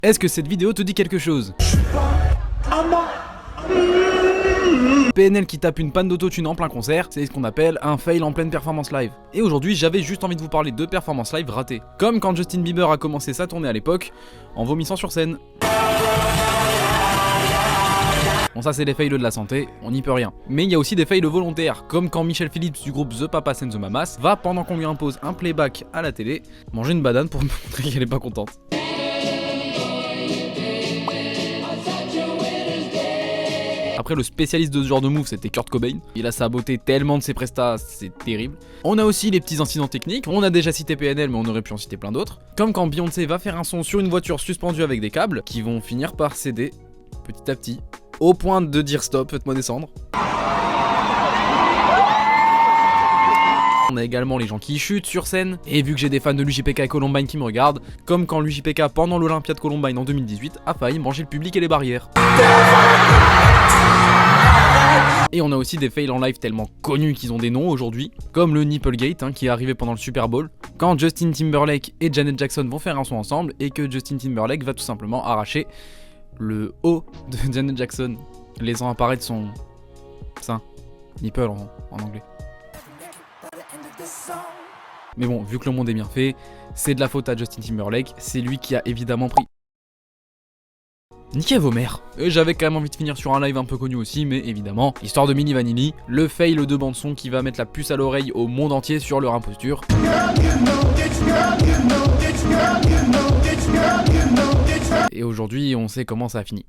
Est-ce que cette vidéo te dit quelque chose? PNL qui tape une panne d'autotune en plein concert, c'est ce qu'on appelle un fail en pleine performance live. Et aujourd'hui, j'avais juste envie de vous parler de performance live ratée. Comme quand Justin Bieber a commencé sa tournée à l'époque, en vomissant sur scène. Bon, ça c'est les fails de la santé, on n'y peut rien. Mais il y a aussi des fails volontaires, comme quand Michelle Phillips du groupe The Papas and the Mamas va, pendant qu'on lui impose un playback à la télé, manger une banane pour montrer qu'elle est pas contente. Après, le spécialiste de ce genre de move, c'était Kurt Cobain. Il a saboté tellement de ses prestats, c'est terrible. On a aussi les petits incidents techniques. On a déjà cité PNL, mais on aurait pu en citer plein d'autres. Comme quand Beyoncé va faire un son sur une voiture suspendue avec des câbles, qui vont finir par céder, petit à petit, au point de dire stop, faites-moi descendre. On a également les gens qui chutent sur scène, et vu que j'ai des fans de l'UJPK et Columbine qui me regardent, comme quand l'UJPK pendant l'Olympia de Columbine en 2018 a failli manger le public et les barrières. Et on a aussi des fails en live tellement connus qu'ils ont des noms aujourd'hui, comme le Nipplegate qui est arrivé pendant le Super Bowl, quand Justin Timberlake et Janet Jackson vont faire un son ensemble et que Justin Timberlake va tout simplement arracher le haut de Janet Jackson, laissant apparaître son sein, nipple en anglais. Mais bon, vu que le monde est bien fait, c'est de la faute à Justin Timberlake, c'est lui qui a évidemment pris... Niquez vos mères. Et j'avais quand même envie de finir sur un live un peu connu aussi, mais évidemment, histoire de Milli Vanilli, le fail de bande son qui va mettre la puce à l'oreille au monde entier sur leur imposture. Et aujourd'hui, on sait comment ça a fini.